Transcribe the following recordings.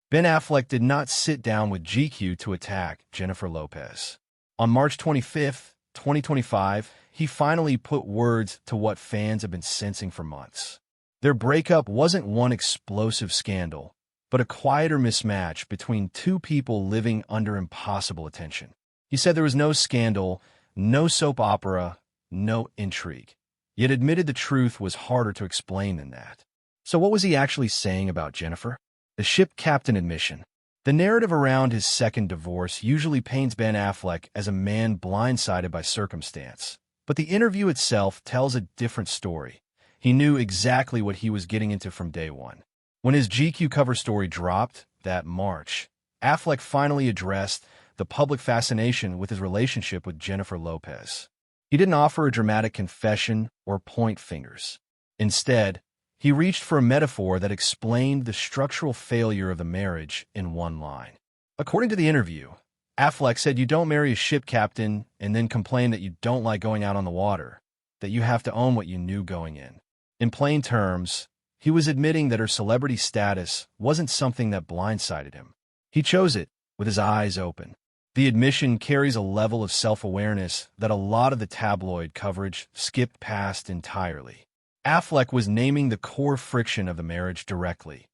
Ben Affleck did not sit down with GQ to attack Jennifer Lopez. On March 25, 2025, he finally put words to what fans have been sensing for months. Their breakup wasn't one explosive scandal, but a quieter mismatch between two people living under impossible attention. He said there was no scandal, no soap opera, no intrigue, yet admitted the truth was harder to explain than that. So what was he actually saying about Jennifer? The ship captain admission. The narrative around his second divorce usually paints Ben Affleck as a man blindsided by circumstance, but the interview itself tells a different story. He knew exactly what he was getting into from day one. When his GQ cover story dropped that March, Affleck finally addressed the public fascination with his relationship with Jennifer Lopez. He didn't offer a dramatic confession or point fingers. Instead, he reached for a metaphor that explained the structural failure of the marriage in one line. According to the interview, Affleck said you don't marry a ship captain and then complain that you don't like going out on the water, that you have to own what you knew going in. In plain terms, he was admitting that her celebrity status wasn't something that blindsided him. He chose it with his eyes open. The admission carries a level of self-awareness that a lot of the tabloid coverage skipped past entirely. Affleck was naming the core friction of the marriage directly.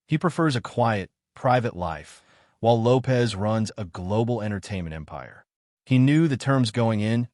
He prefers a quiet, private life, while Lopez runs a global entertainment empire. He knew the terms going in: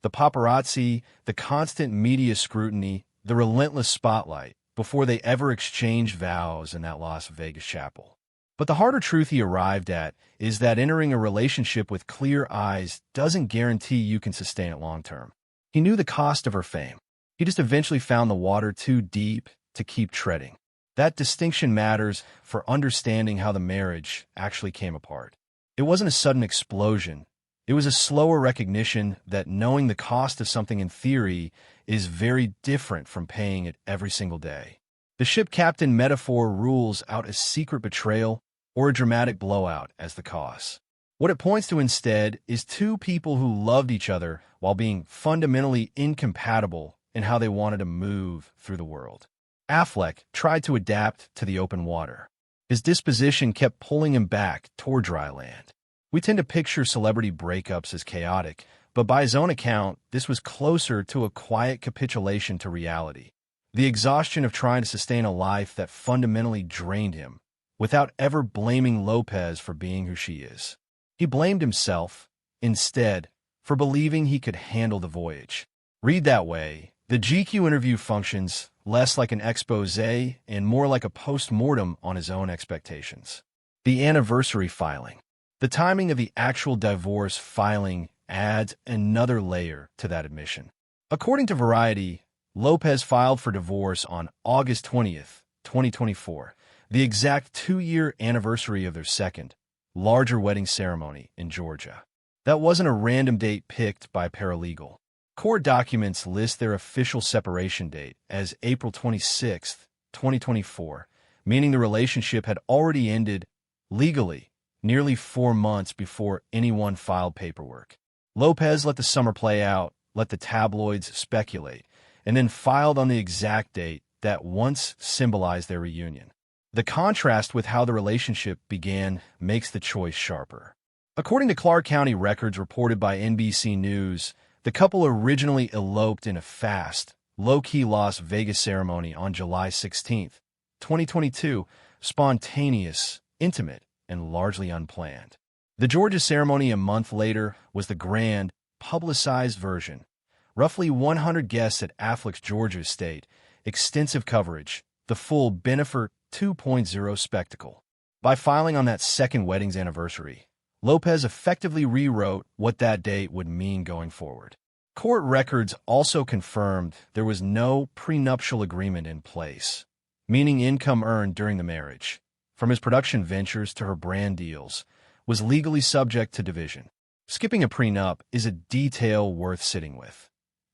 the paparazzi, the constant media scrutiny, the relentless spotlight, before they ever exchanged vows in that Las Vegas chapel. But the harder truth he arrived at is that entering a relationship with clear eyes doesn't guarantee you can sustain it long-term. He knew the cost of her fame. He just eventually found the water too deep to keep treading. That distinction matters for understanding how the marriage actually came apart. It wasn't a sudden explosion. It was a slower recognition that knowing the cost of something in theory is very different from paying it every single day. The ship captain metaphor rules out a secret betrayal or a dramatic blowout as the cause. What it points to instead is two people who loved each other while being fundamentally incompatible in how they wanted to move through the world. Affleck tried to adapt to the open water. His disposition kept pulling him back toward dry land. We tend to picture celebrity breakups as chaotic, but by his own account, this was closer to a quiet capitulation to reality. The exhaustion of trying to sustain a life that fundamentally drained him, without ever blaming Lopez for being who she is. He blamed himself, instead, for believing he could handle the voyage. Read that way, the GQ interview functions less like an expose and more like a post-mortem on his own expectations. The anniversary filing. The timing of the actual divorce filing adds another layer to that admission. According to Variety, Lopez filed for divorce on August 20th, 2024, the exact 2-year anniversary of their second, larger wedding ceremony in Georgia. That wasn't a random date picked by a paralegal. Court documents list their official separation date as April 26th, 2024, meaning the relationship had already ended legally nearly 4 months before anyone filed paperwork. Lopez let the summer play out, let the tabloids speculate, and then filed on the exact date that once symbolized their reunion. The contrast with how the relationship began makes the choice sharper. According to Clark County records reported by NBC News, the couple originally eloped in a fast, low-key Las Vegas ceremony on July 16, 2022, spontaneous, intimate, and largely unplanned. The Georgia ceremony a month later was the grand, publicized version. Roughly 100 guests at Affleck's Georgia estate, extensive coverage, the full Bennifer 2.0 spectacle. By filing on that second wedding's anniversary, Lopez effectively rewrote what that date would mean going forward. Court records also confirmed there was no prenuptial agreement in place, meaning income earned during the marriage, from his production ventures to her brand deals, was legally subject to division. Skipping a prenup is a detail worth sitting with.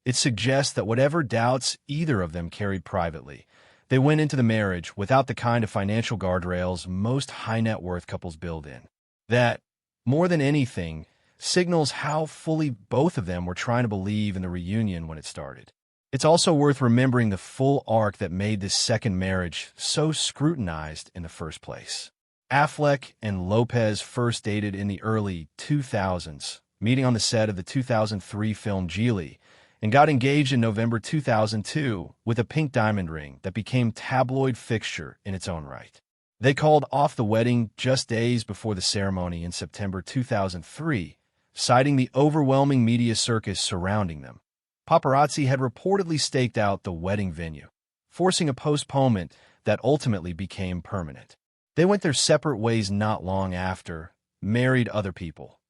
It suggests that whatever doubts either of them carried privately, they went into the marriage without the kind of financial guardrails most high-net-worth couples build in. That, more than anything, signals how fully both of them were trying to believe in the reunion when it started. It's also worth remembering the full arc that made this second marriage so scrutinized in the first place. Affleck and Lopez first dated in the early 2000s, meeting on the set of the 2003 film Geely, and got engaged in November 2002 with a pink diamond ring that became tabloid fixture in its own right. They called off the wedding just days before the ceremony in September 2003, citing the overwhelming media circus surrounding them. Paparazzi had reportedly staked out the wedding venue, forcing a postponement that ultimately became permanent. They went their separate ways not long after, married other people.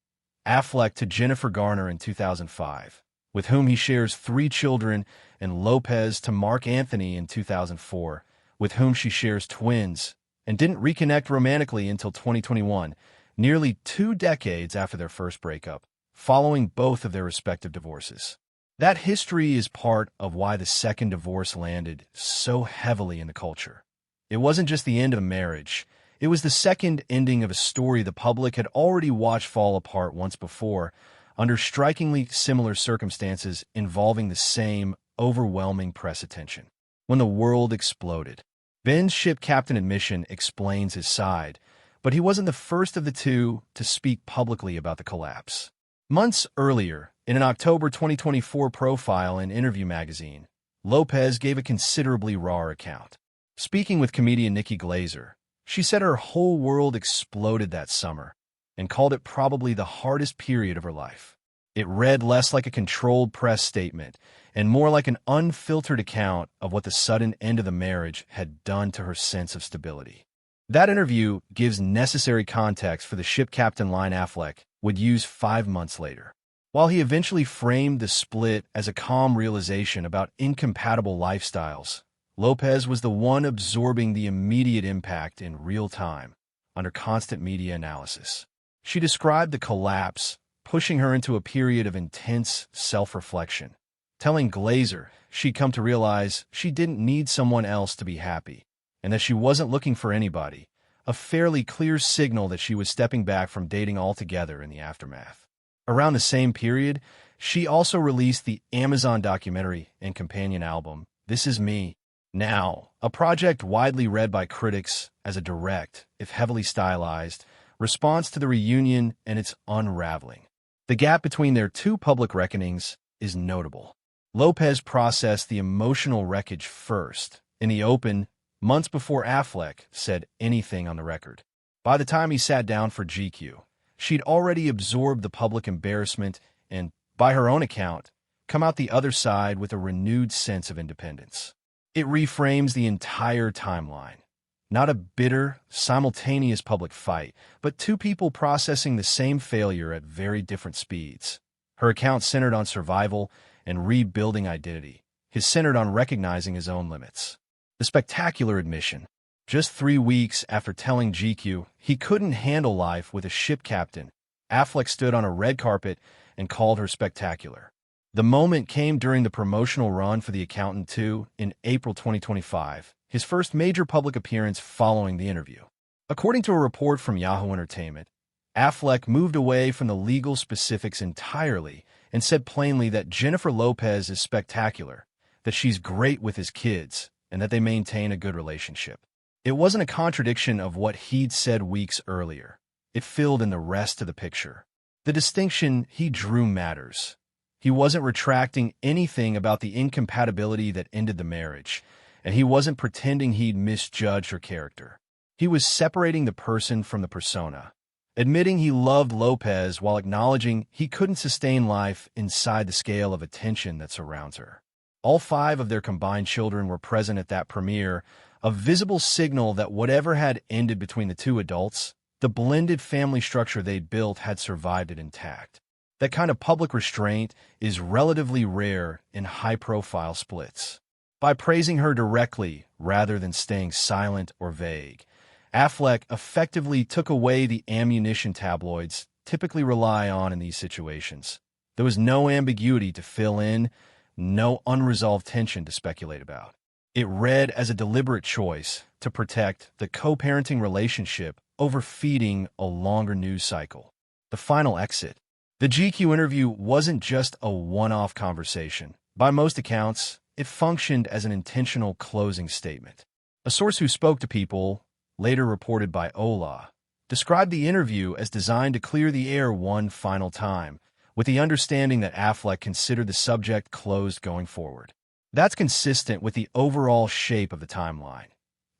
Affleck to Jennifer Garner in 2005, with whom he shares 3 children, and Lopez to Mark Anthony in 2004, with whom she shares twins, and didn't reconnect romantically until 2021, nearly 2 decades after their first breakup, following both of their respective divorces. That history is part of why the second divorce landed so heavily in the culture. It wasn't just the end of a marriage. It was the second ending of a story the public had already watched fall apart once before, under strikingly similar circumstances involving the same overwhelming press attention. When the world exploded. Ben's ship captain admission explains his side, but he wasn't the first of the two to speak publicly about the collapse. Months earlier, in an October 2024 profile in Interview magazine, Lopez gave a considerably rawer account. Speaking with comedian Nikki Glazer, she said her whole world exploded that summer and called it probably the hardest period of her life. It read less like a controlled press statement and more like an unfiltered account of what the sudden end of the marriage had done to her sense of stability. That interview gives necessary context for the ship captain line Affleck would use 5 months later. While he eventually framed the split as a calm realization about incompatible lifestyles, Lopez was the one absorbing the immediate impact in real time, under constant media analysis. She described the collapse, pushing her into a period of intense self-reflection, telling Glazer she'd come to realize she didn't need someone else to be happy, and that she wasn't looking for anybody, a fairly clear signal that she was stepping back from dating altogether in the aftermath. Around the same period, she also released the Amazon documentary and companion album, This Is Me, Now, a project widely read by critics as a direct, if heavily stylized, response to the reunion and its unraveling. The gap between their 2 public reckonings is notable. Lopez processed the emotional wreckage first, in the open, months before Affleck said anything on the record. By the time he sat down for GQ, she'd already absorbed the public embarrassment and, by her own account, come out the other side with a renewed sense of independence. It reframes the entire timeline. Not a bitter, simultaneous public fight, but 2 people processing the same failure at very different speeds. Her account centered on survival and rebuilding identity. His centered on recognizing his own limits. The spectacular admission. Just 3 weeks after telling GQ he couldn't handle life with a ship captain, Affleck stood on a red carpet and called her spectacular. The moment came during the promotional run for The Accountant 2 in April 2025, his first major public appearance following the interview. According to a report from Yahoo Entertainment, Affleck moved away from the legal specifics entirely and said plainly that Jennifer Lopez is spectacular, that she's great with his kids, and that they maintain a good relationship. It wasn't a contradiction of what he'd said weeks earlier. It filled in the rest of the picture. The distinction he drew matters. He wasn't retracting anything about the incompatibility that ended the marriage, and he wasn't pretending he'd misjudged her character. He was separating the person from the persona, admitting he loved Lopez while acknowledging he couldn't sustain life inside the scale of attention that surrounds her. All 5 of their combined children were present at that premiere, a visible signal that whatever had ended between the 2 adults, the blended family structure they'd built had survived it intact. That kind of public restraint is relatively rare in high-profile splits. By praising her directly rather than staying silent or vague, Affleck effectively took away the ammunition tabloids typically rely on in these situations. There was no ambiguity to fill in, no unresolved tension to speculate about. It read as a deliberate choice to protect the co-parenting relationship over feeding a longer news cycle. The final exit. The GQ interview wasn't just a one-off conversation. By most accounts, it functioned as an intentional closing statement. A source who spoke to people, later reported by Ola, described the interview as designed to clear the air one final time, with the understanding that Affleck considered the subject closed going forward. That's consistent with the overall shape of the timeline.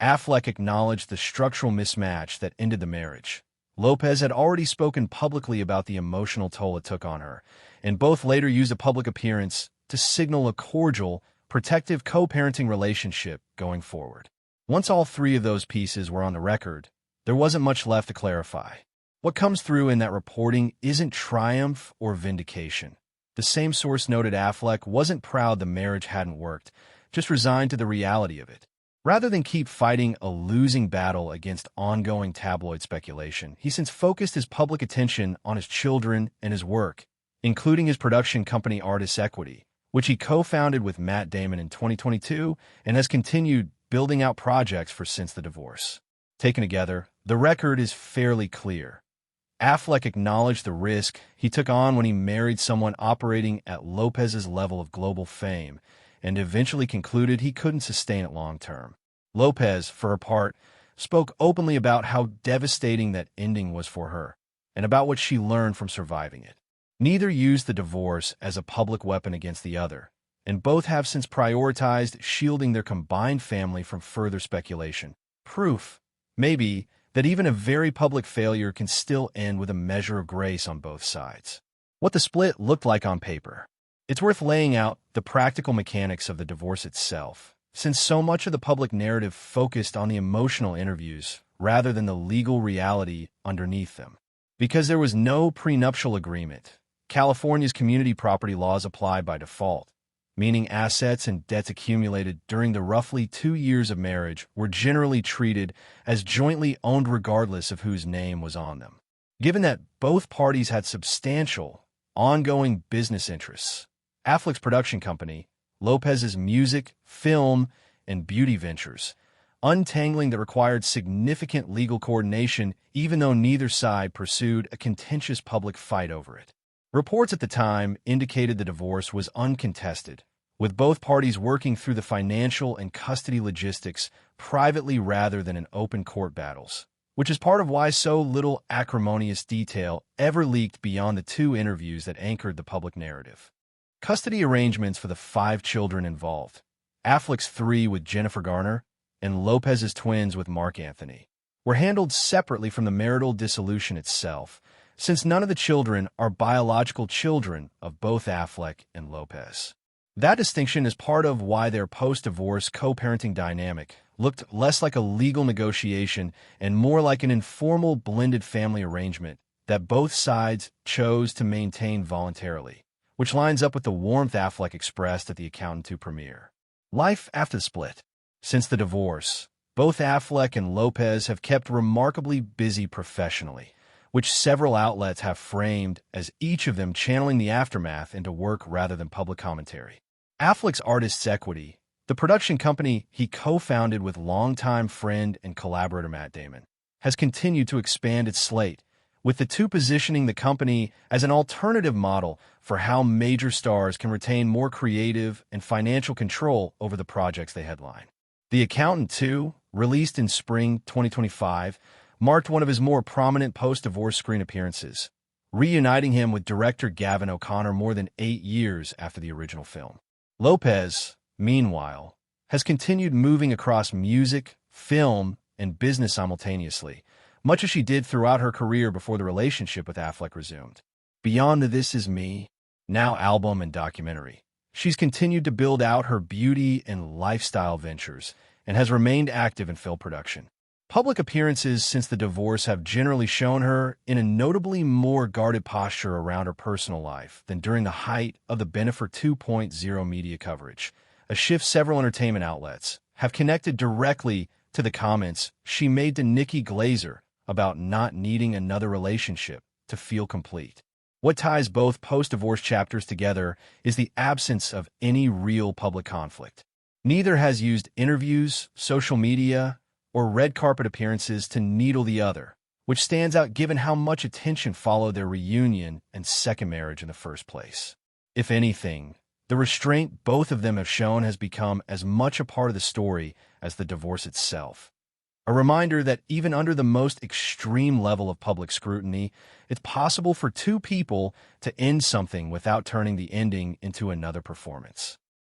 Affleck acknowledged the structural mismatch that ended the marriage. Lopez had already spoken publicly about the emotional toll it took on her, and both later used a public appearance to signal a cordial, protective co-parenting relationship going forward. Once all three of those pieces were on the record, there wasn't much left to clarify. What comes through in that reporting isn't triumph or vindication. The same source noted Affleck wasn't proud the marriage hadn't worked, just resigned to the reality of it. Rather than keep fighting a losing battle against ongoing tabloid speculation, he since focused his public attention on his children and his work, including his production company Artists Equity, which he co-founded with Matt Damon in 2022 and has continued building out projects for since the divorce. Taken together, the record is fairly clear. Affleck acknowledged the risk he took on when he married someone operating at Lopez's level of global fame, and eventually concluded he couldn't sustain it long-term. Lopez, for her part, spoke openly about how devastating that ending was for her, and about what she learned from surviving it. Neither used the divorce as a public weapon against the other, and both have since prioritized shielding their combined family from further speculation. Proof, maybe, that even a very public failure can still end with a measure of grace on both sides. What the split looked like on paper. It's worth laying out the practical mechanics of the divorce itself, since so much of the public narrative focused on the emotional interviews rather than the legal reality underneath them. Because there was no prenuptial agreement, California's community property laws apply by default, meaning assets and debts accumulated during the roughly 2 years of marriage were generally treated as jointly owned regardless of whose name was on them. Given that both parties had substantial, ongoing business interests, Affleck's production company, Lopez's music, film, and beauty ventures, untangling that required significant legal coordination even though neither side pursued a contentious public fight over it. Reports at the time indicated the divorce was uncontested, with both parties working through the financial and custody logistics privately rather than in open court battles, which is part of why so little acrimonious detail ever leaked beyond the 2 interviews that anchored the public narrative. Custody arrangements for the 5 children involved, Affleck's 3 with Jennifer Garner and Lopez's twins with Mark Anthony, were handled separately from the marital dissolution itself, since none of the children are biological children of both Affleck and Lopez. That distinction is part of why their post-divorce co-parenting dynamic looked less like a legal negotiation and more like an informal blended family arrangement that both sides chose to maintain voluntarily, which lines up with the warmth Affleck expressed at the Accountant 2 premiere. Life after the split. Since the divorce, both Affleck and Lopez have kept remarkably busy professionally, which several outlets have framed as each of them channeling the aftermath into work rather than public commentary. Affleck's Artists Equity, the production company he co-founded with longtime friend and collaborator Matt Damon, has continued to expand its slate, with the two positioning the company as an alternative model for how major stars can retain more creative and financial control over the projects they headline. The Accountant 2, released in spring 2025, marked one of his more prominent post-divorce screen appearances, reuniting him with director Gavin O'Connor more than 8 years after the original film. Lopez, meanwhile, has continued moving across music, film, and business simultaneously, much as she did throughout her career before the relationship with Affleck resumed. Beyond the This Is Me, now album and documentary, she's continued to build out her beauty and lifestyle ventures and has remained active in film production. Public appearances since the divorce have generally shown her in a notably more guarded posture around her personal life than during the height of the Bennifer 2.0 media coverage, a shift several entertainment outlets have connected directly to the comments she made to Nikki Glazer about not needing another relationship to feel complete. What ties both post-divorce chapters together is the absence of any real public conflict. Neither has used interviews, social media, or red carpet appearances to needle the other, which stands out given how much attention followed their reunion and second marriage in the first place. If anything, the restraint both of them have shown has become as much a part of the story as the divorce itself. A reminder that even under the most extreme level of public scrutiny, it's possible for two people to end something without turning the ending into another performance.